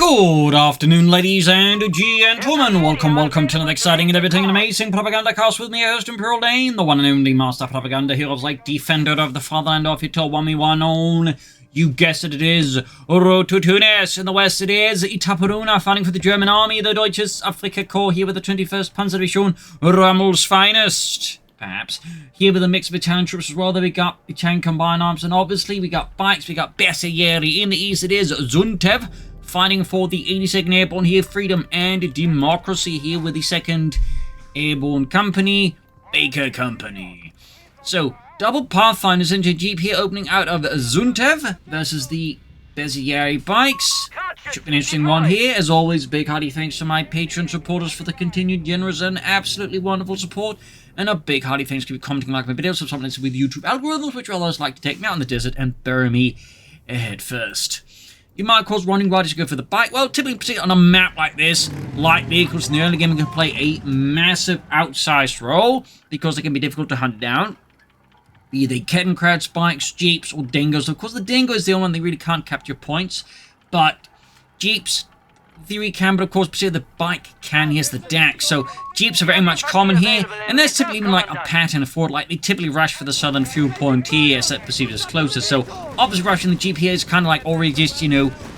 Good afternoon, ladies and gentlemen. Welcome to another exciting and everything amazing Propagandacast with me, your host, Imperial Dane, the one and only master propaganda heroes like defender of the fatherland of it all, one we one own. You guessed it is road to Tunis. In the west it is Itaperuna, fighting for the German army, the Deutsches Afrika Corps, here with the 21st Panzerdivision, Rommel's finest. Perhaps. Here with a mix of Italian troops as well. There we got Italian combined arms, and obviously we got bikes, we got Bersaglieri. In the east it is Zuntew, fighting for the 82nd Airborne here, freedom and democracy, here with the 2nd Airborne Company, Baker Company. So, double Pathfinders into a Jeep here, opening out of Zuntew versus the Bersaglieri bikes. Should be an interesting one here. As always, big hearty thanks to my Patreon supporters for the continued generous and absolutely wonderful support. And a big hearty thanks to you commenting, like my videos, something with YouTube algorithms, which others like to take me out in the desert and bury me head first. You might cause running riders to go for the bike. Well, typically on a map like this, light vehicles in the early game can play a massive outsized role because they can be difficult to hunt down. Be they Kettenkrauts, bikes, Jeeps, or Dingoes. Of course, the Dingo is the only one they really can't capture points, but Jeeps, in theory, can, but of course, the bike can. Here's the DAK. So Jeeps are very much common here, and there's typically even like a pattern of Ford. Like they typically rush for the southern fuel point here, as that perceived as closest. So obviously, rushing the Jeep here is kind of like already just,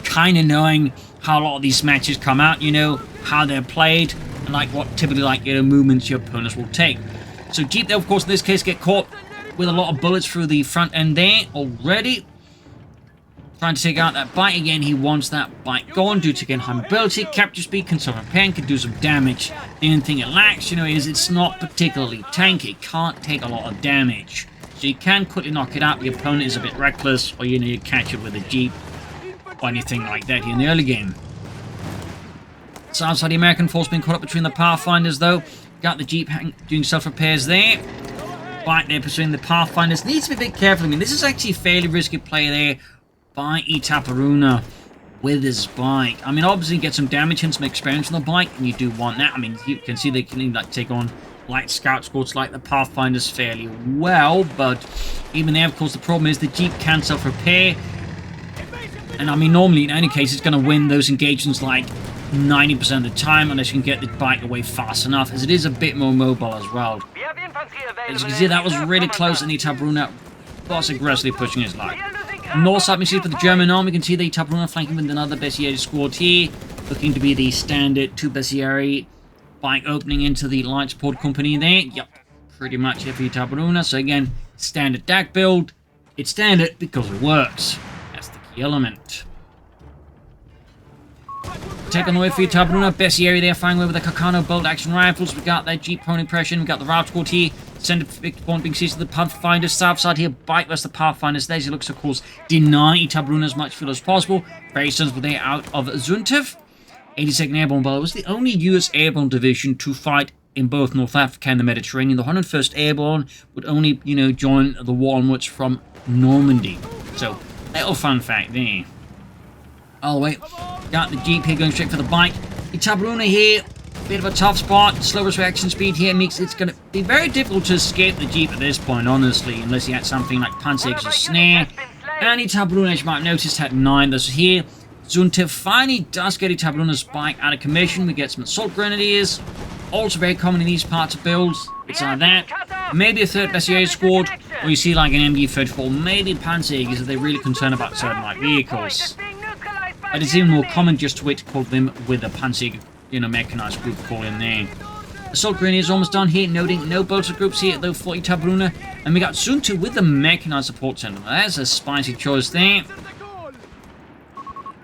kind of knowing how a lot of these matches come out, how they're played, and like what typically movements your opponents will take. So Jeep, there, of course, in this case, get caught with a lot of bullets through the front end there already. Trying to take out that bike again. He wants that bike gone due to again high mobility, capture speed, conserve repair, can do some damage. The only thing it lacks, is it's not particularly tanky. It can't take a lot of damage. So you can quickly knock it out. The opponent is a bit reckless, or you catch it with a Jeep or anything like that here in the early game. So outside the American force being caught up between the Pathfinders though. Got the Jeep doing self-repairs there. Bike there pursuing the Pathfinders. Needs to be a bit careful. This is actually a fairly risky play there by Itaperuna with his bike. Obviously get some damage and some experience on the bike, and you do want that. You can see they can take on light scout squads like the Pathfinders fairly well, but even there, of course, the problem is the Jeep can self-repair. And normally, in any case, it's going to win those engagements like 90% of the time, unless you can get the bike away fast enough, as it is a bit more mobile as well. As you can see, that was really close, and Itaperuna was aggressively pushing his luck. North side, we see for the German army, we can see the Itaperuna flanking with another Bersaglieri squad here, looking to be the standard 2 Bersaglieri bike opening into the light support company there. Yep, pretty much here for Itaperuna. So again, standard DAK build. It's standard because it works. That's the key element. Take on the way for Itaperuna. Bersaglieri there, firing away with the Kakano bolt action rifles. We got that Jeep pony impression. We got the route squad here. Center point being seized to the Pathfinders. South side here, bike versus the Pathfinders. There he looks, of course, deny Itaperuna as much fuel as possible. Very sensible there out of Zuntew. 82nd Airborne, well, it was the only US Airborne division to fight in both North Africa and the Mediterranean. The 101st Airborne would only, join the war onwards from Normandy. So, little fun fact there. Oh, wait. Got the Jeep here going straight for the bike. Itaperuna here. Bit of a tough spot. Slowest reaction speed here makes it's going to be very difficult to escape the Jeep at this point, honestly, unless you had something like Panzer's Snare. And Itaperuna, as you might have noticed, had 9. This here. Zuntew finally does get Itaperuna's bike out of commission. We get some assault grenadiers. Also very common in these parts of builds. It's like that. Maybe a 3rd Bersaglieri squad, or you see like an MG-34, maybe Panzergers if they're really concerned about certain light vehicles. But it's even more common just to wait to call them with a Panzer, mechanized group call in there. Assault grenadiers almost done here, noting no bolter groups here though for Itaperuna. And we got Zuntew with the mechanized support center. That's a spicy choice there.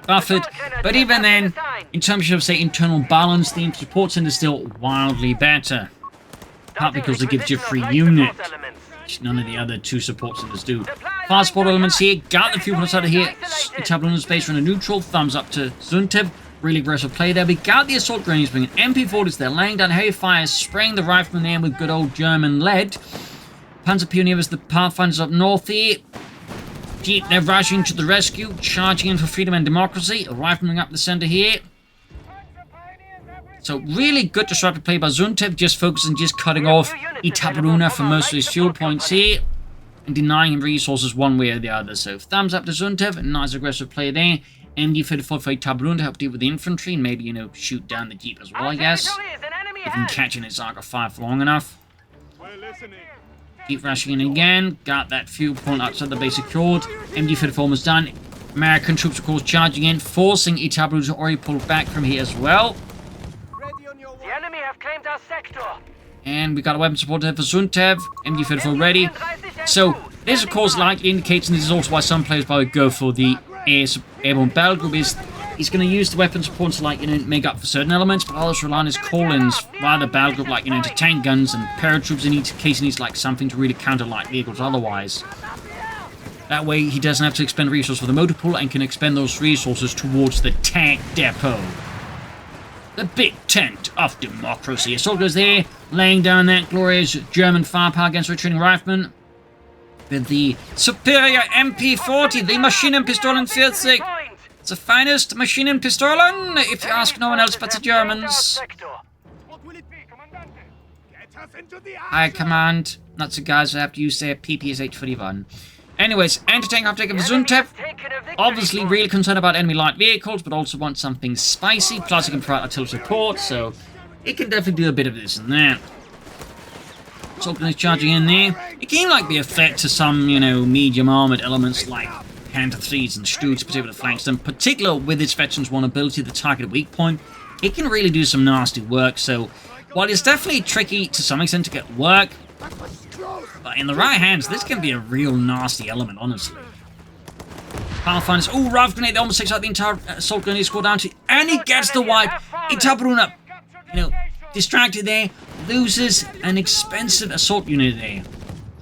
Buffered, but even then, in terms of, say, internal balance, the support center is still wildly better. Part because it gives you a free unit, which none of the other 2 support centers do. Fast support elements here, got the fuel points out of here. Itaperuna's base run a neutral, thumbs up to Zuntew. Really aggressive play there. We got the assault grenadiers bringing MP40s there, laying down heavy fire, spraying the riflemen there with good old German lead. Panzer Pioneers, the Pathfinders up north here. Jeep, they're rushing to the rescue, charging in for freedom and democracy. A rifleman up the center here. So really good disruptive play by Zuntew, just focusing, just cutting off Itaperuna from most of his fuel points here. and denying him resources one way or the other. So thumbs up to Zuntew, nice aggressive play there. MD-34 for Itaperuna to help deal with the infantry and maybe, shoot down the jeep as well, I guess. If you can catch an Zaga 5 for long enough. Keep rushing in again. Got that fuel point outside the base secured. MD-34 almost done. American troops, of course, charging in, forcing Itaperuna to already pull back from here as well. The enemy have claimed our sector. And we got a weapon support here for Zuntew. MD-34 ready. So, this, of course, likely indicates, and this is also why some players probably go for the Airborne battle group, is he's going to use the weapon support to, make up for certain elements, but others rely on his call-ins via the battle group, like, to tank guns and paratroops in case he needs, like, something to really counter light vehicles otherwise. That way, he doesn't have to expend resources for the motor pool and can expend those resources towards the tank depot. The big tent of democracy. Assault goes there, laying down that glorious German firepower against retreating riflemen. With the superior MP40, the Maschinenpistolen 40. It's the finest Maschinenpistolen, if you ask no one else but the Germans. High command. Not the guys who have to use their PPSH 41. Anyways, anti-tank half taken for Zuntew. Obviously really concerned about enemy light vehicles, but also wants something spicy. Plus he can provide artillery support, so it can definitely do a bit of this and that. Sultan is charging in there. It can be a threat to some, medium armored elements like Panther 3s and Stutes, particularly flanks them. Particularly with its veteran's vulnerability, the target weak point, it can really do some nasty work. So while it's definitely tricky to some extent to get work, but in the right hands, this can be a real nasty element, honestly. Pathfinders, Rifle Grenade, they almost takes out the entire assault grenade squad down to, and he gets the wipe. Itaperuna, distracted there, loses an expensive assault unit there.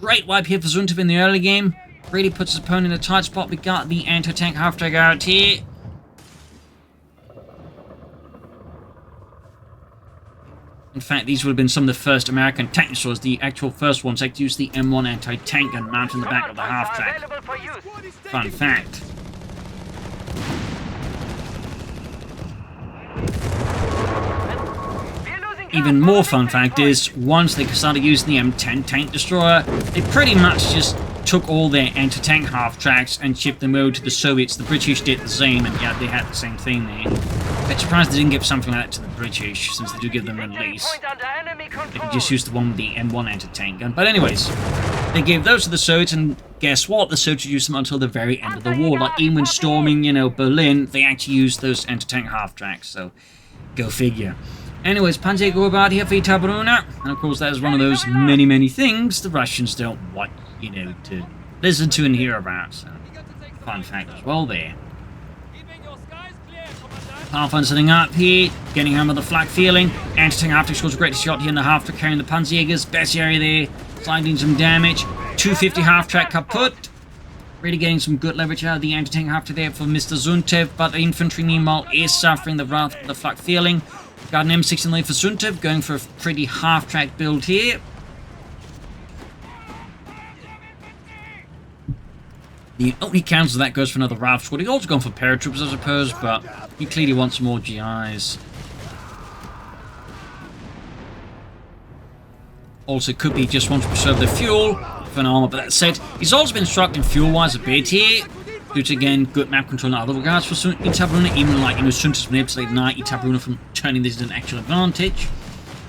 Great wipe here for Zuntew in the early game. Really puts his opponent in a tight spot. We got the anti-tank half-track out here. In fact, these would have been some of the first American tank destroyers, the actual first ones that used the M1 anti-tank gun mounted in the back of the half-track. Fun fact. Even more fun fact is, once they started using the M10 tank destroyer, they pretty much just took all their anti-tank half-tracks and shipped them over to the Soviets. The British did the same, and yeah, they had the same thing there. I'm surprised they didn't give something like that to the British, since they do give them a lease. They could just use the one with the M1 anti-tank gun. But anyways, they gave those to the Soviets, and guess what? The Soviets used them until the very end of the war. Like, even when storming, Berlin, they actually used those anti-tank half-tracks, so go figure. Anyways, Panzer go about here for Itaperuna, and of course that is one of those many, many things the Russians don't want, to listen to and hear about, so fun fact as well there. Pathfinder setting up here, getting home with the flak feeling. Anti-tank half-track scores a great shot here in the half-track, carrying the Panzerjägers. Best area there, sliding some damage. 250 half-track kaput. Really getting some good leverage out of the anti-tank half-track there for Mr. Zuntew, but the infantry meanwhile is suffering the wrath of the flak feeling. Got an M16 lead for Zuntew, going for a pretty half-track build here. The only counter that goes for another Ralph squad. He's also gone for paratroops, I suppose, but he clearly wants more GIs. Also, could be just wants to preserve the fuel for an armor, but that said, he's also been struggling fuel-wise a bit here. Due to, again, good map control in other regards for Itaperuna, even Zuntew been able to deny Itaperuna from turning this into an actual advantage.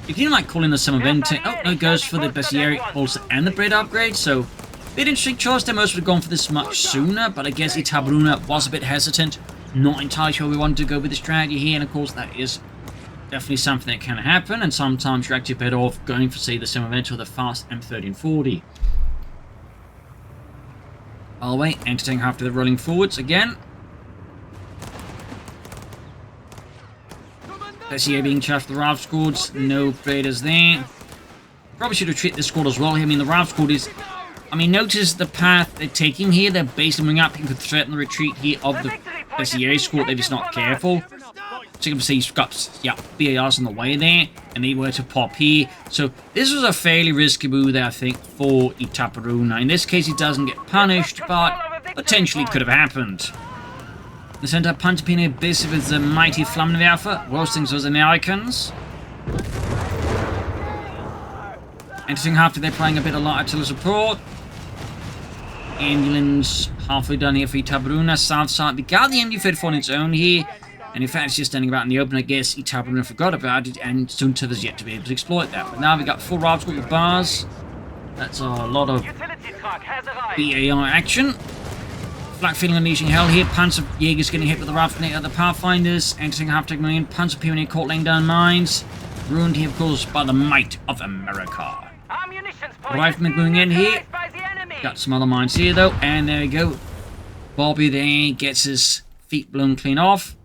You can, call in the summer event. Oh, no, it goes for the Bestiary also and the bread upgrade, so bit interesting choice. They most would have gone for this much sooner, but I guess Itaperuna was a bit hesitant. Not entirely sure we wanted to go with the strategy here, and of course that is definitely something that can happen, and sometimes you're actually better off going for, say, the summer event or the fast M1340. By the way, anti-tank after the rolling forwards again. Bessier being charged for the Ralph squads. No raiders there. Probably should have treated this squad as well. I mean, the Ralph squad is... notice the path they're taking here. They're basically moving up. You could threaten the retreat here of the Bessier squad. They're just not careful. So you can see he's got, BARs on the way there, and they were to pop here. So this was a fairly risky move there, I think, for Itaperuna. In this case, he doesn't get punished, but potentially could have happened. The center Pantapine busy with the mighty Flammenwerfer, roasting those Americans. Interesting after they're playing a bit of light artillery support. Ambulance halfway down here for Itaperuna. South side, we got the MD-34 on its own here. And in fact, it's just standing about in the open. I guess Itaperuna forgot about it, and Zuntew has yet to be able to exploit that. But now we got full routes with bars. That's a lot of BAR action. Flak feeling unleashing hell here. Panzer Jaegers getting hit with the raft from the Pathfinders. Entering half-tech marine. Panzer Pioneer caught laying down mines. Ruined here, of course, by the might of America. Riflemen moving in here. Got some other mines here, though. And there we go. Bobby there gets his feet blown clean off.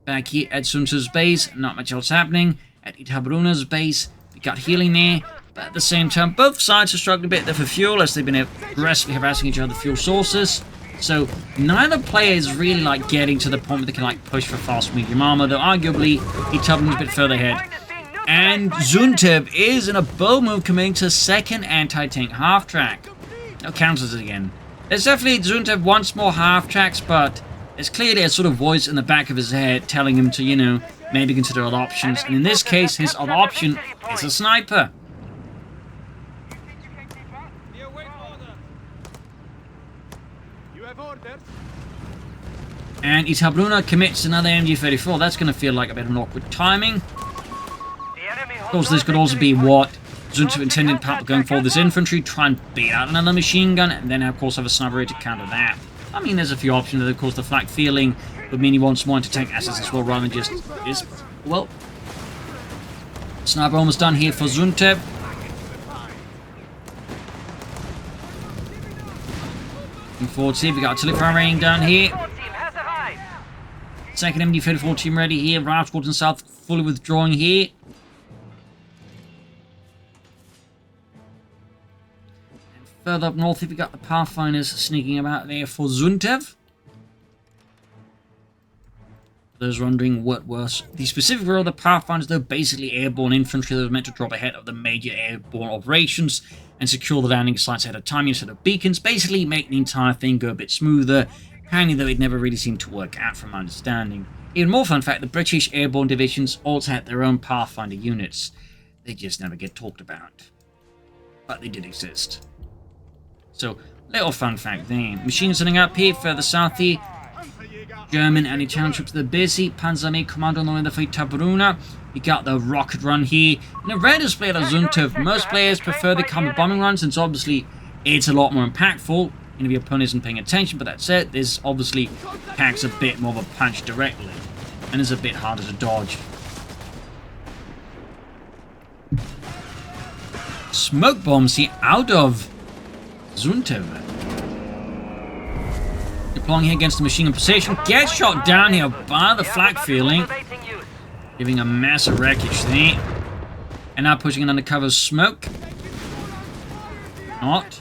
Back here at Zuntew's base, not much else happening. At Itaperuna's base, we got healing there. But at the same time, both sides are struggling a bit there for fuel as they've been aggressively harassing each other fuel sources. So neither player is really like getting to the point where they can like push for fast medium armor, though arguably Itaperuna's a bit further ahead. And Zuntew is in a bold move committing to second anti-tank half-track. No counters it again. There's definitely Zuntew wants more half-tracks, but there's clearly a sort of voice in the back of his head telling him to, you know, maybe consider other options. And in this case, his other option is a sniper. And Itaperuna commits another MG-34. That's going to feel like a bit of an awkward timing. Of course, this could also be what Zuntew intended perhaps going for this infantry, try and beat out another machine gun, and then of course have a sniper to counter that. I mean, there's a few options. Of course, the flak feeling would mean he wants more anti-tank assets as well, rather than just this. Well, sniper almost done here for Zuntew. Looking forward to see if we got artillery fire raining down here. Second MD-34 team ready here. Rifle squadron south fully withdrawing here. And further up north, we got the Pathfinders sneaking about there for Zuntew. Those wondering what was the specific role of the Pathfinders, though basically airborne infantry that was meant to drop ahead of the major airborne operations and secure the landing sites ahead of time instead of beacons, basically make the entire thing go a bit smoother. Apparently, though, it never really seemed to work out from my understanding. Even more fun fact, the British airborne divisions also had their own Pathfinder units. They just never get talked about. But they did exist. So, little fun fact there. Machines setting up here, further south here. German anti-tank troops that are busy. Panzer Army Commando on the way there for Itaperuna. We got the rocket run here. In a rare display of Zuntew, most players prefer the combat bombing run, since obviously it's a lot more impactful. If your opponent isn't paying attention, but that said, this obviously packs a bit more of a punch directly, and is a bit harder to dodge. Smoke bombs here out of Zuntew. Deploying here against the machine gun position, gets shot down here by the flak feeling, giving a massive wreckage there. And now pushing an undercover smoke. Not.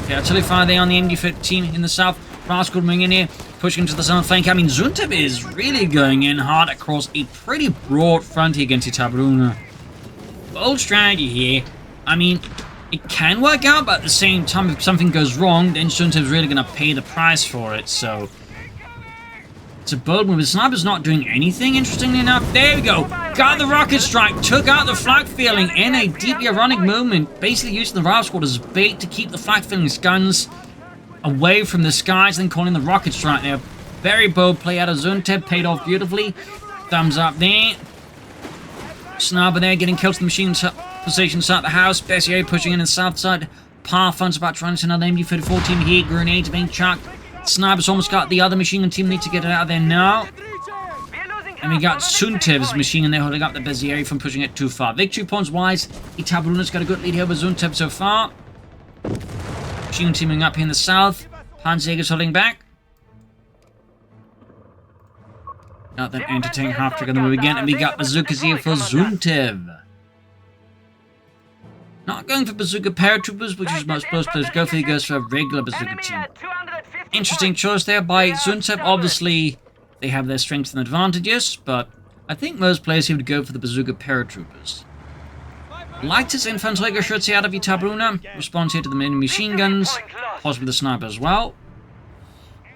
Okay, artillery fire there on the MD-15 in the south. Rascal moving in here, pushing to the southern flank. I mean, Zuntew is really going in hard across a pretty broad front here against Itaperuna. Bold strategy here. I mean, it can work out, but at the same time, if something goes wrong, then Zuntew's really going to pay the price for it, so it's a bold move. The sniper's not doing anything, interestingly enough. There we go. Got the rocket strike. Took out the flak feeling in a deeply ironic movement. Basically using the rifle squad as bait to keep the flak feeling's guns away from the skies, then calling the rocket strike there. Very bold play out of Zuntew. Paid off beautifully. Thumbs up there. Sniper there getting killed to the machine position inside the house. Bessier pushing in the south side. Pathfinder's about to run into another MD-34 team here. Grenades being chucked. Sniper's almost got the other machine gun team. Need to get it out of there now. And we got Zuntew's machine gun there holding up the Bezier from pushing it too far. Victory points wise, Itaperuna's got a good lead here over Zuntew so far. Machine gun teaming up here in the south. Panzer's holding back. Got that anti-tank half-track on the move again. And we got bazookas here for Zuntew. Not going for bazooka paratroopers, which is most players go for. He goes for a regular bazooka team. Interesting choice there by Zuntew. Obviously, they have their strengths and advantages, but I think most players here would go for the bazooka paratroopers. Lightest infantry should see out of Itaperuna. Response here to the main machine guns, possibly the sniper as well.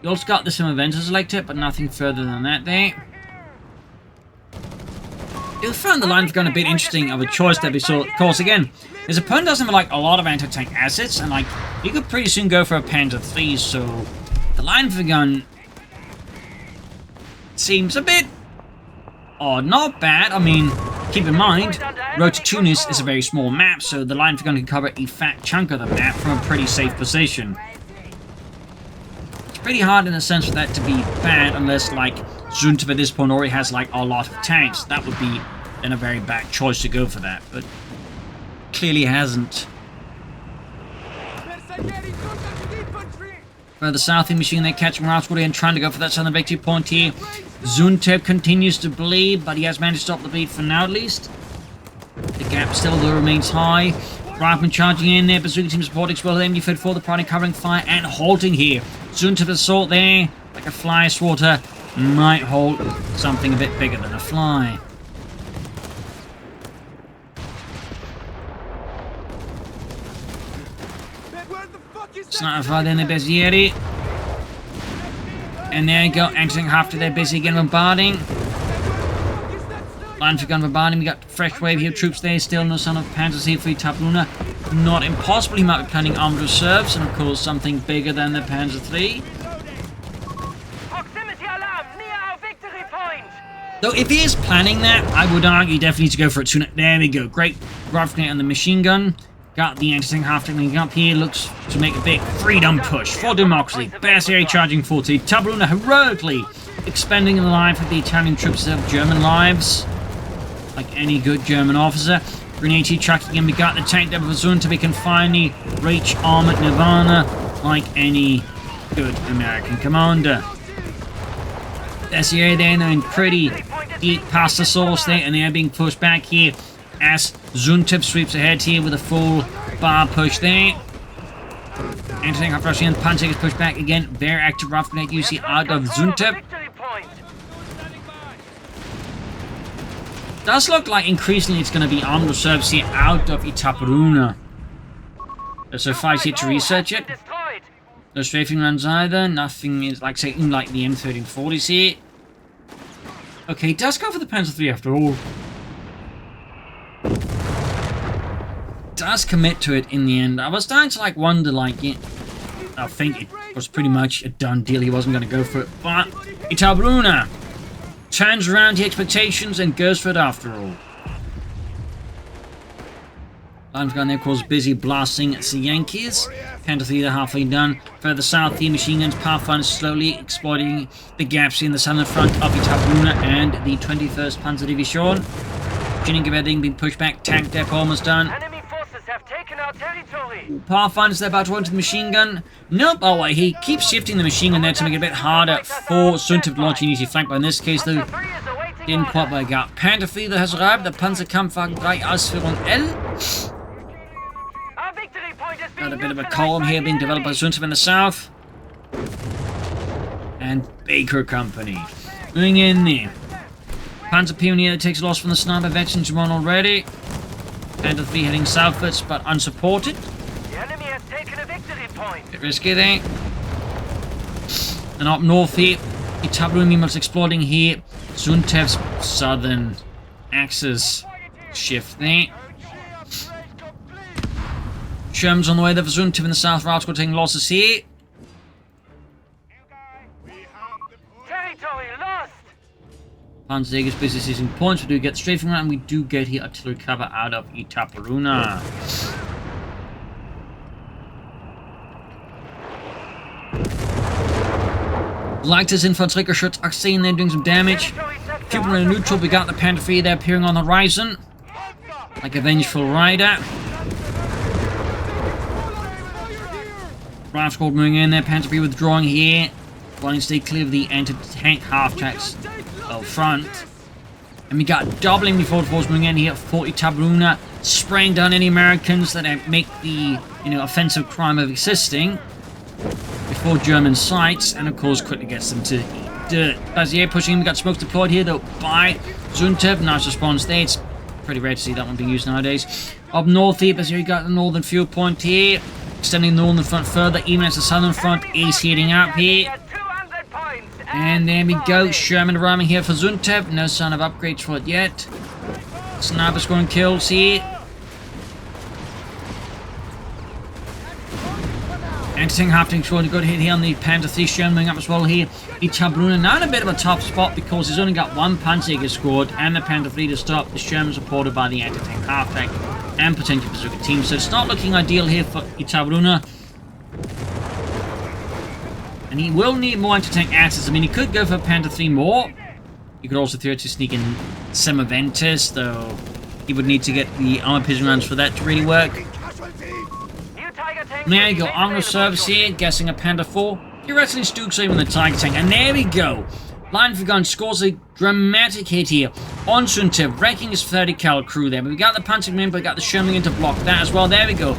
You also got the sim events selected, but nothing further than that there. I found the line gun a bit interesting of a choice that we saw. Of course, again, his opponent doesn't have like a lot of anti-tank assets, and like you could pretty soon go for a Panzer III. So the line gun seems a bit odd, not bad. I mean, keep in mind, Road to Tunis is a very small map, so the line gun can cover a fat chunk of the map from a pretty safe position. It's pretty hard in the sense for that to be bad, unless like Zuntew at this point already has like a lot of tanks. That would be then a very bad choice to go for that, but clearly hasn't. Further south, the machine they're catching routes and trying to go for that southern victory point here. Zuntew continues to bleed, but he has managed to stop the bleed for now at least. The gap still though remains high. Rifleman charging in there, Bazooka team support exploded, empty fit for the pride covering fire and halting here. Zuntew assault there, like a fly swatter, might hold something a bit bigger than a fly. Sniper fire then, they're busy Yeti. And there you go, exiting after they're busy again bombarding. Line for gun bombarding, we got fresh wave here, troops there, still no sign of Panzer III for Itaperuna. Not impossible, he might be planning armed reserves, and of course something bigger than the Panzer III. Proximity alarm near our victory point. Though if he is planning that, I would argue you definitely need to go for it sooner. There we go, great rifle grenade on the machine gun. Got the anti-tank half-tank up here, looks to make a big freedom push for democracy. Berserker charging 40. Itaperuna heroically expending the life of the Italian troops of German lives. Like any good German officer. Grenade chucking in, we got the tank there of Zuntew, we can finally reach armored Nirvana like any good American commander. Berserker there, they're in pretty deep past the source there, and they are being pushed back here as Zuntew sweeps ahead here with a full bar push there. Anti-tank half rushing and Panzer is pushed back again. Very active rifle grenade you see out of Zuntew. Does look like increasingly it's going to be armed reserves here out of Itaperuna. So fights here to research it. No strafing runs either. Nothing is like saying like the M1340s here. Okay, it does go for the Panzer III after all. Does commit to it in the end. I was starting to like wonder like, yeah, I think it was pretty much a done deal. He wasn't going to go for it, but Itaperuna turns around the expectations and goes for it after all. Line's gun there, of course, busy blasting at the Yankees. Panzer III halfway done. Further south, the machine guns Pathfinder slowly exploiting the gaps in the southern front of Itaperuna and the 21st Panzer Division. Getting being pushed back, tank depot almost done. Enemy forces have taken our territory. Pathfinder's there about to enter the machine gun. Nope, oh wait, he keeps shifting the machine gun there to make it a bit harder for Zuntew to launch an easy flank, but in this case though, didn't quite work out. Panther III has arrived, the Panzerkampfwagen 3 Ausführung L. Got a bit of a column here being developed by Zuntew in the south. And Baker Company. Moving in there. Panzer Pioneer takes a loss from the sniper veterans one already. Panther III heading southwards, but unsupported. The enemy has taken a victory point. Bit risky there. And up north here, Itaperuna is exploiting here. Zuntew's southern axis shift there. Sherman's on the way there for Zuntew in the south route, we're taking losses here. Territory lost. Panzer is busy seizing points. We do get strafing around, and we do get here artillery cover out of Itaperuna. Leichtes Infanteriegeschütz 18 there doing some damage. Keeping in neutral, we got the Panther III there appearing on the horizon. Like a vengeful rider. Rifle squad moving in there, Panther III withdrawing here. Trying to stay clear of the anti-tank half-tracks front. And we got doubling before the force moving in here for Itaperuna, spraying down any Americans that make the offensive crime of existing before German sights, and of course quickly gets them to dirt. Bazier pushing in, we got smokes deployed here though by Zuntew. Nice response there. It's pretty rare to see that one being used nowadays. Up north here, Bazier got the northern field point here, extending the northern front further, even as the southern front is heating up here. And there we go, Sherman arriving here for Zuntew. No sign of upgrades for it yet. Sniper scoring kills here. Anti-tank half-tank scoring a good hit here on the Panther 3. Sherman up as well here. Itaperuna now in a bit of a tough spot because he's only got one Panzer scored and the Panther 3 to stop. The Sherman supported by the anti-tank half-tank and potential bazooka team. So it's not looking ideal here for Itaperuna. And he will need more anti-tank assets. I mean, he could go for Panther 3 more. He could also theoretically sneak in Semaventus, though he would need to get the armor piercing rounds for that to really work. There you go, armor service here, guessing a Panther 4. Theoretically, Stuke's even the Tiger tank, and there we go. Line for gun scores a dramatic hit here on Zuntew, wrecking his 30 cal crew there. But we got the Panzerman, but we got the Sherman in to block that as well. There we go.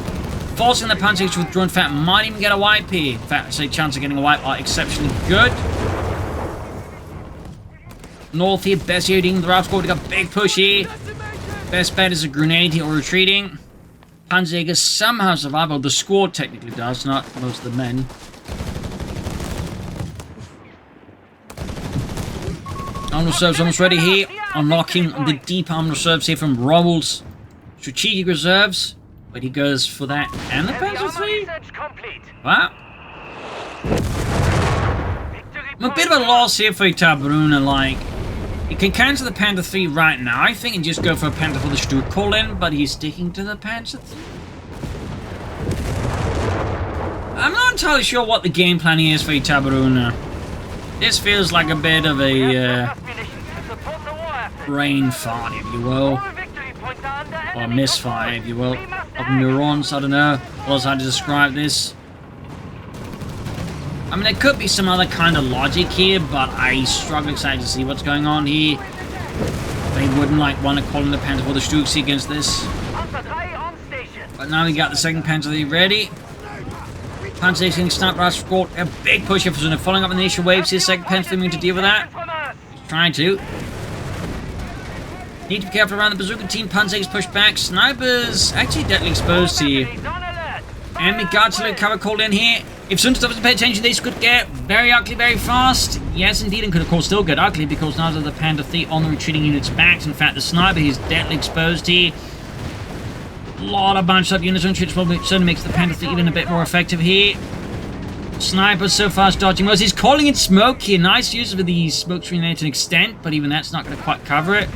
Forcing the Panzers to withdraw. In fact, might even get a wipe here. In fact, I'd say chance of getting a wipe are exceptionally good. North here, best leading the route squad. We got a big push here. Best bet is a grenade here or retreating. Panzer somehow survive. Well, the squad technically does, not most of the men. Armor reserves almost ready here. Unlocking the deep armor reserves here from Rommel's strategic reserves. But he goes for that and the Panzer 3. Wow. I'm a bit of a loss here for Itaperuna, like. He can cancel the Panther 3 right now, I think, and just go for a Panther for the Stuke call-in, but he's sticking to the Panther 3. I'm not entirely sure what the game plan is for Itaperuna. This feels like a bit of a brain fart, if you will. Or a misfire, if you will. Of neurons, I don't know. What else how to describe this? I mean, there could be some other kind of logic here, but I struggle excited to see what's going on here. They wouldn't like want to call in the Panther for the Stuke against this. But now we got the second Panther ready. Panther getting snap right scored. A big push here for Zuntew. Following up on the initial waves here. Second Panther going to deal with that. He's trying to. Need to be careful around the bazooka team. Panzer is pushed back. Snipers actually deadly exposed here. And we got to cover called in here. If Zuntew doesn't pay attention, this could get very ugly very fast. Yes, indeed, and could of course still get ugly because now that the Panther 3 on the retreating units backs. In fact, the sniper is deadly exposed here. A lot of bunched up units on retreat certainly makes the Panther 3 even a bit more effective here. Sniper so fast dodging most. He's calling it smoke here. Nice use of the smoke screen there to an extent, but even that's not going to quite cover it.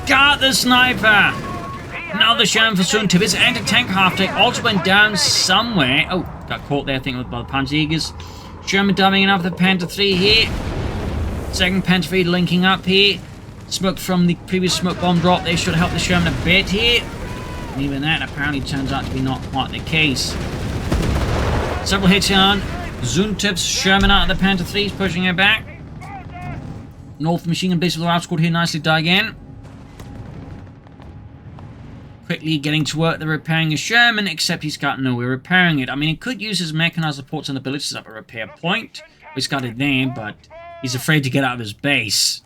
Got the sniper! Now the Sherman for Zuntew. His anti-tank half-tank also went down somewhere. Oh, got caught there, I think, by the Panzers. Sherman dumbing enough the Panther 3 here. Second Panther 3 linking up here. Smoke from the previous smoke bomb drop. They should help the Sherman a bit here. And even that apparently turns out to be not quite the case. Several hits on Zuntew's Sherman out of the Panther 3. Pushing it back. North machine gun base with the route squad here. Nicely dug in. Quickly getting to work, they're repairing a Sherman, except he's got nowhere repairing it. I mean, he could use his mechanized supports and abilities up a repair point. He's got it there, but he's afraid to get out of his base.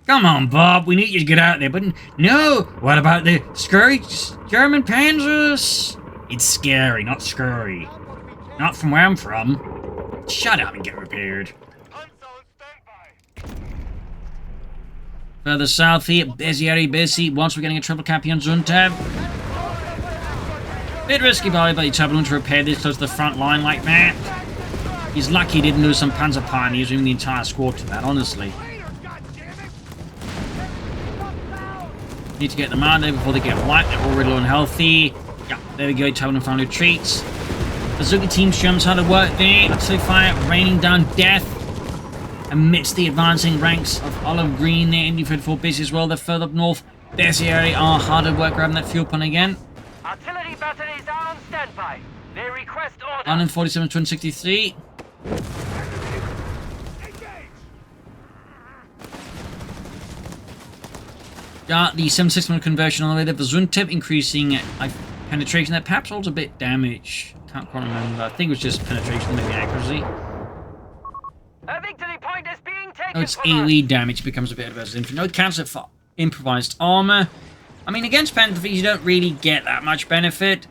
Come on, Bob, we need you to get out there, but no! What about the scurry German panzers? It's scary, not scurry. Not from where I'm from. Shut up and get repaired. Further south here, busy. Once we're getting a triple cap here on Zuntew. Bit risky by Itaperuna to repair this close to the front line like that. He's lucky he didn't lose some Panzer Pioneers, moving the entire squad to that, honestly. Need to get them out there before they get wiped. They're already low and healthy. Yeah, there we go, Itaperuna found retreats. Bazooka team shows how to work there. Artillery fire, raining down death. Amidst the advancing ranks of olive green there, Indy 34 base as well. They're further up north. Bessieri are hard at work grabbing that fuel pun again. Artillery batteries are on standby. They request order. 147 263. Got the 761 conversion on the way there for Zuntew, increasing penetration. That perhaps holds a bit damage. Can't quite remember. I think it was just penetration, maybe accuracy. A victory point is being taken. Oh, it's AoE damage becomes a bit of a infantry. No cancel for improvised armor. I mean, against Panther 3, you don't really get that much benefit.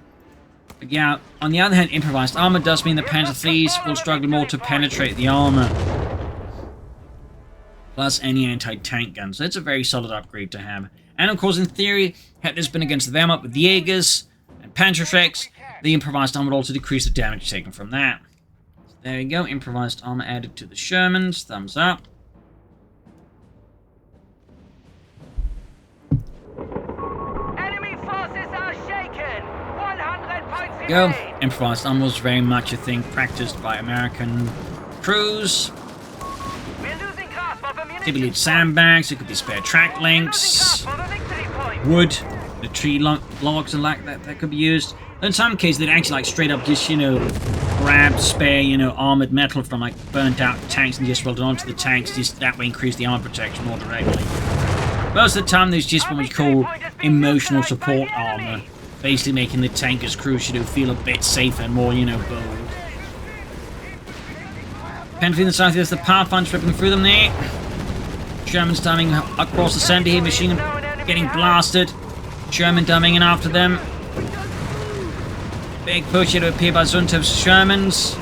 But yeah, on the other hand, improvised armor does mean the Panther 3s will struggle more to penetrate the armor. Plus any anti-tank gun, so it's a very solid upgrade to have. And of course, in theory, had this been against the Wehrmacht with the Jaegers and Panzerschrecks, the improvised armor would also decrease the damage taken from that. So there you go, improvised armor added to the Shermans. Thumbs up. Enemy forces are shaken. 100 points Go. remain. Improvised armor was very much a thing practiced by American crews. We're losing grasp of ammunition. Typically it's sandbags, it could be spare track links, Losing grasp of a victory point. wood, the tree logs and like that could be used. In some cases they'd actually like straight up just, grab spare, armored metal from like burnt out tanks and just weld it onto the tanks, just that way increase the armor protection more directly. Most of the time there's just what we call emotional support armor, basically making the tanker's crew feel a bit safer and more, bold. Infantry in the southeast, the power punch ripping through them there. Sherman's dumbing across the center here, machine getting blasted. Sherman dumbing in after them. Big push here to appear by Zuntew's Shermans.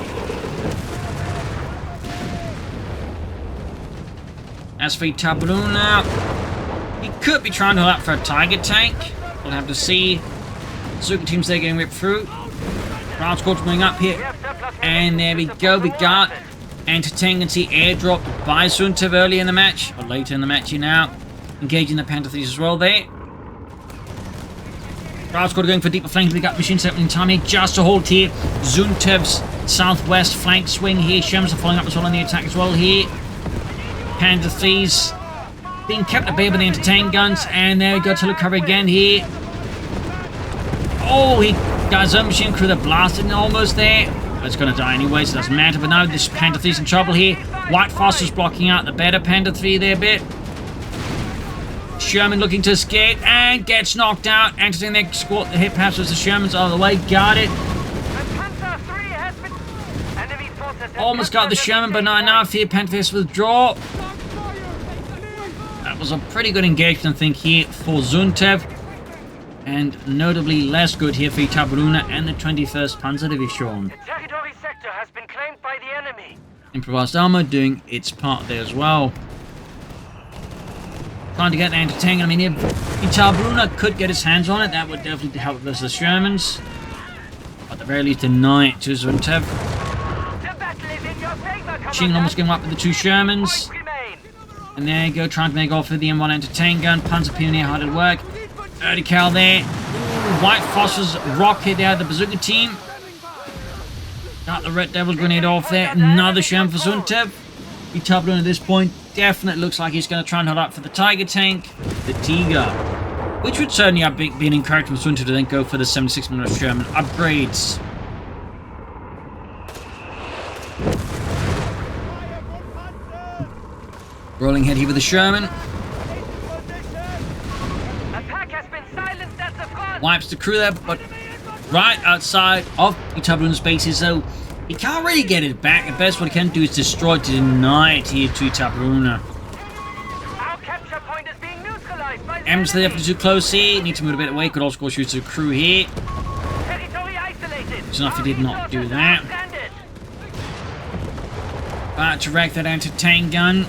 As for Itaperuna, he could be trying to hold up for a Tiger tank. We'll have to see. Suka teams there getting ripped through. Ground squad's moving up here. And there we go, we got anti-tank airdrop by Zuntew early in the match, or later in the match here now. Engaging the Panther Thieves as well there. Ground squad going for deeper flank. We got machine set in time here just to hold here. Zuntew's southwest flank swing here. Shermans are following up as well on the attack as well here. Panther Thieves being kept at bay by the anti-tank guns, and there we go, to recover again here. Oh, he got his own machine crew that blasted almost there. It's going to die anyway, so it doesn't matter. But now this Panther Thieves in trouble here. White Foster's blocking out the better Panther 3 there a bit. Sherman looking to escape and gets knocked out. Entering their squad, the hit pass was the Shermans out of the way. Got it. Almost got the Sherman, but not enough here. Panther Thieves withdraw. That was a pretty good engagement, I think, here for Zuntew. And notably less good here for Itaperuna and the 21st Panzer Division. The territory sector has been claimed by the enemy. Improvised armor doing its part there as well. Trying to get the anti-tank. I mean, if Itaperuna could get his hands on it, that would definitely help versus the Shermans. At the very least, deny it to Zuntew. Machine almost going up with the two Shermans. And there you go, trying to make off with the M1 anti-tank gun. Panzer Pioneer hard at work. Early cal there. White Foster's rocket there, the bazooka team. Got the Red Devil grenade off there. Another Sherman for Zuntew. Itaperuna at this point definitely looks like he's going to try and hold up for the Tiger tank, the Tiger. Which would certainly have been an encouragement for Zuntew to then go for the 76mm Sherman upgrades. Rolling head here with the Sherman. Wipes the crew there, but right outside of Itaperuna's bases, so he can't really get it back. At best, what he can do is destroy it to deny it here to Itaperuna. M's definitely too close here. Need to move a bit away. Could also go shoot the crew here. It's enough he did not do that. About to wreck that anti-tank gun.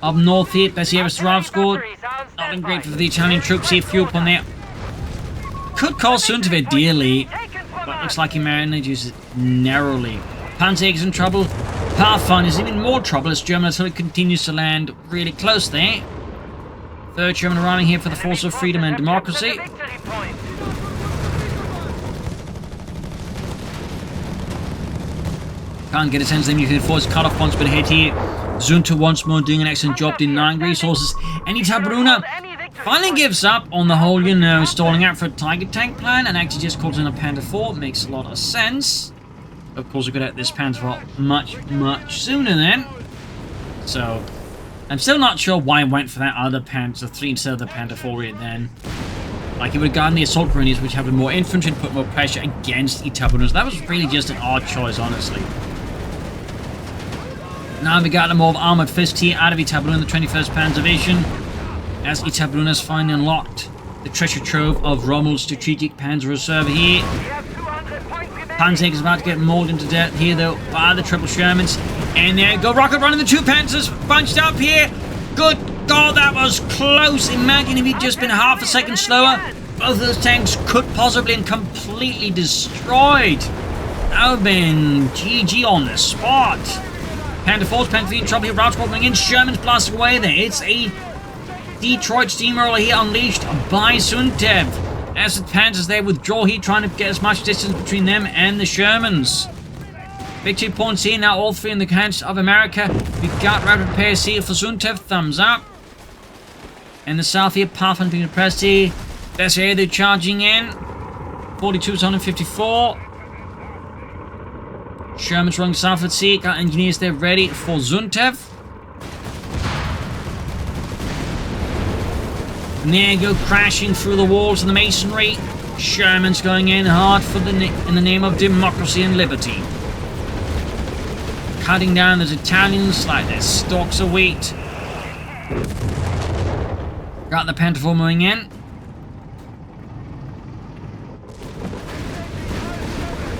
Up north here, Bessieres Rav scored. Not been great for the Italian troops here. Fuel upon there. Could cost Zuntew dearly, but looks like he manages it narrowly. Panzer is in trouble. Pathfinder is even more trouble as German artillery continues to land really close there. Third German arriving here for the Force of Freedom and Democracy. Can't get his hands on the nuclear force. Cut off once but hit here. Zuntew once more doing an excellent job denying resources. And Itaperuna finally gives up on the whole, stalling out for a Tiger tank plan and actually just calls in a Panther 4. Makes a lot of sense. Of course, we could have this Panther 4 much sooner then. So, I'm still not sure why he went for that other Panther 3 instead of the Panther 4 then. Like, he would have gotten the assault grenades, which have more infantry and put more pressure against Itaperuna. So that was really just an odd choice, honestly. Now we got a more armored fist here out of Itaperuna, the 21st Panzer Division. As Itaperuna has finally unlocked the treasure trove of Rommel's strategic Panzer Reserve here. Panzer is about to get mauled into death here though by the triple Shermans. And there you go, rocket running the two Panzers bunched up here. Good God, that was close. Imagine if he'd just been half a second slower. Both of those tanks could possibly and completely destroyed. That would have been GG on the spot. Panther 4's Panther 3 in trouble here. Route Squad coming in. Sherman's blasting away there. It's a Detroit steamroller here unleashed by Zuntew. As the Panthers there withdraw here, trying to get as much distance between them and the Shermans. Victory points here now, all three in the hands of America. We've got rapid repairs here for Zuntew. Thumbs up. In the south here, Pathfinder being pressed here. That's here, they're charging in. 42 to 154. Sherman's running southwards here. Got engineers there ready for Zuntew. And there you go, crashing through the walls of the masonry. Sherman's going in hard for in the name of democracy and liberty. Cutting down those Italians like their stalks of wheat. Got the Panther 4 moving in.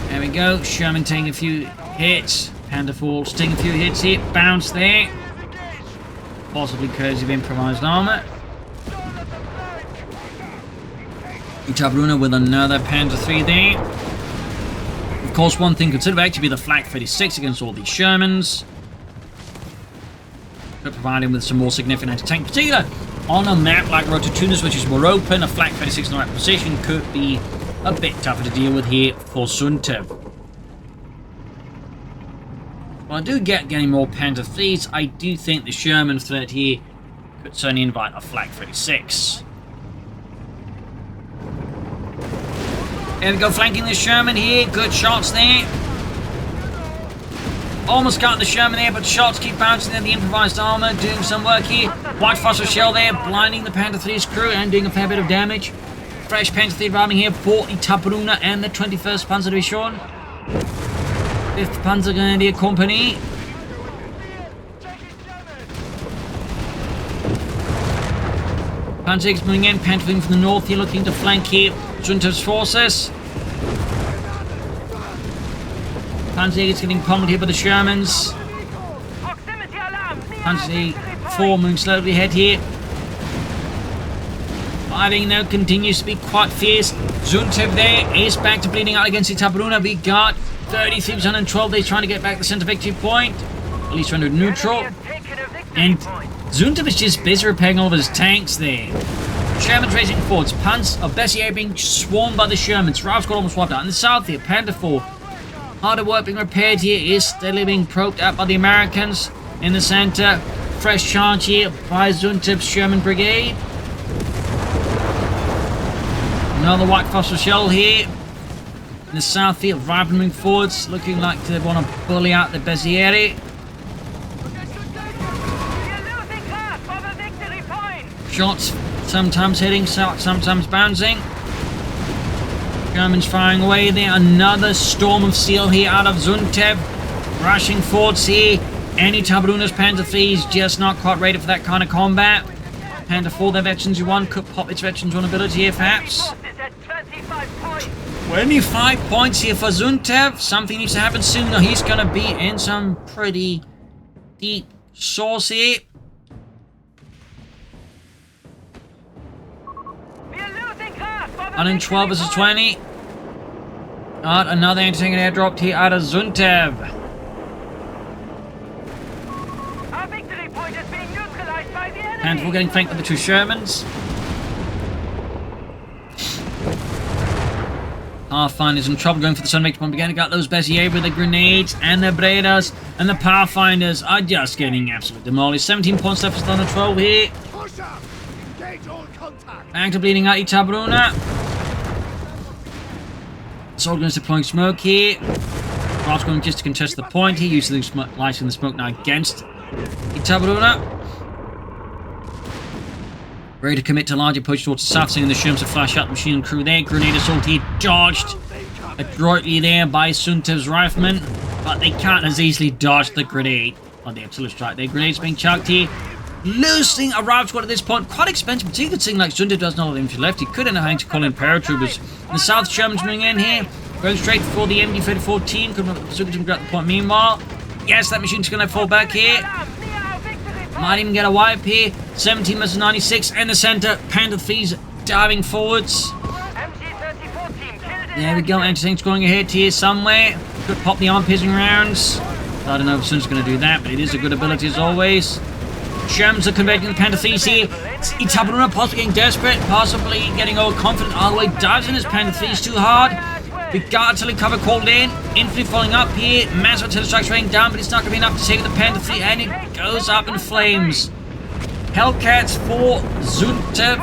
There we go, Sherman taking a few hits. Panther 4's taking a few hits here. Bounce there. Possibly because of improvised armor. Itaperuna with another Panther 3 there. Of course, one thing considered would actually be the Flak 36 against all these Shermans. Could provide him with some more significant anti-tank. In particular, on a map like Road to Tunis, which is more open, a Flak 36 in the right position could be a bit tougher to deal with here for Zuntew. Well, I do get getting more Panther 3s. I do think the Sherman threat here could certainly invite a Flak 36. There we go, flanking the Sherman here. Good shots there. Almost got the Sherman there, but shots keep bouncing in the improvised armor, doing some work here. White phosphor shell there, blinding the Panther 3's crew and doing a fair bit of damage. Fresh Panther 3 arriving here for Itaperuna and the 21st Panzer Division. 5th Panzer Grenadier Company. Panzer 6 moving in, Panther 3 from the north here, looking to flank here Zuntew's forces. Panzer 8 is getting pummeled here by the Shermans. Panzer 4 moving slowly ahead here. Fighting now continues to be quite fierce. Zuntew there is back to bleeding out against Itaperuna. We got 3312. They're trying to get back the center victory point. At least rendered neutral. And Zuntew is just busy repairing all of his tanks there. Shermans racing forwards. Panzer of Bessier being swarmed by the Shermans. Rouse got almost wiped out. In the south here, Panther 4. Harder work being repaired here is steadily being poked out by the Americans. In the center, fresh charge here by Zuntew's Sherman Brigade. Another white phosphor shell here. In the south here, moving forwards, looking like they want to bully out the Bessieri. Shots sometimes hitting, sometimes bouncing. Germans firing away there. Another storm of steel here out of Zuntew. Rushing forwards here. Itaperuna's Panther 3 is just not quite ready for that kind of combat. Panther 4, their Veterans 1 could pop its Veterans 1 ability here, perhaps. 25 points here for Zuntew. Something needs to happen soon, or he's going to be in some pretty deep sauce here. And in 12 versus 20. Got another anti-tank airdrop here out of Zuntew. And we're getting flanked by the two Shermans. Pathfinders in trouble going for the Sun Point. Again, got those Bessier with the grenades and the Bredas, and the Pathfinders are just getting absolutely demolished. 17 points left for the 12 here. Back to bleeding out Itaperuna. Assault guns deploying smoke here. Ross going just to contest the point here, using the lights in the smoke now against Itaperuna. Ready to commit to larger push towards the south, seeing the Sherms to flash out the machine crew there. Grenade assault here, dodged adroitly there by Zuntew's riflemen, but they can't as easily dodge the grenade. Oh, the absolute strike there. Grenades being chucked here. Losing a route squad at this point, quite expensive, but you could see like Zuntew does not have infantry left. He could end up having to call in paratroopers. In the south, Shermans moving in here, going straight for the MD-34 team. Could not Zuntew grab the point meanwhile. Yes, that machine's going to fall back here. Might even get a wipe here. 17 versus 96 in the center. Panther 3's diving forwards. There we go. Entertain's going ahead here somewhere. Could pop the arm-piercing rounds. I don't know if Sun's going to do that, but it is a good ability as always. Germans are converting the Panther 3s here. Itaperuna possibly getting desperate, possibly getting overconfident all the way. Dives in his Panther 3s too hard. We got artillery cover called in. Infantry falling up here. Massive artillery strikes raining down, but it's not going to be enough to save the Panther 3, and it goes up in flames. Hellcats for Zuntew.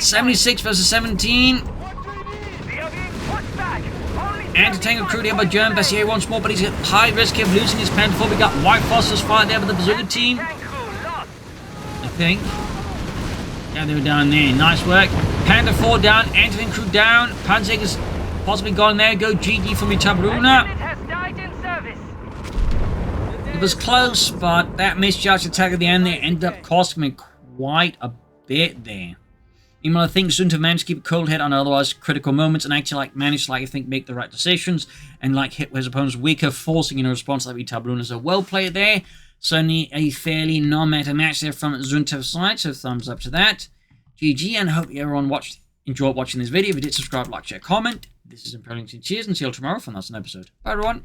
76 versus 17. Anti-tank recruit here by German Bessier once more, but he's at high risk of losing his Panther 4. We got White Foster's fight there with the Bazooka team, I think. Yeah, they were down there. Nice work. Panther 4 down. Anti-tank crew down. Panzer's possibly gone there. Go GG from Itaperuna. It was close, but that misjudged attack at the end there ended up costing me quite a bit there. Even though I think Zuntew managed to keep a cold head on otherwise critical moments and actually managed to I think make the right decisions and hit his opponents weaker, forcing in a response like Itaperuna. So well played there. Certainly a fairly non-meta match there from Zuntew's side, so thumbs up to that. GG, and I hope everyone enjoyed watching this video. If you did, subscribe, like, share, comment. This is Imperial. Cheers, and see you all tomorrow for another episode. Bye everyone.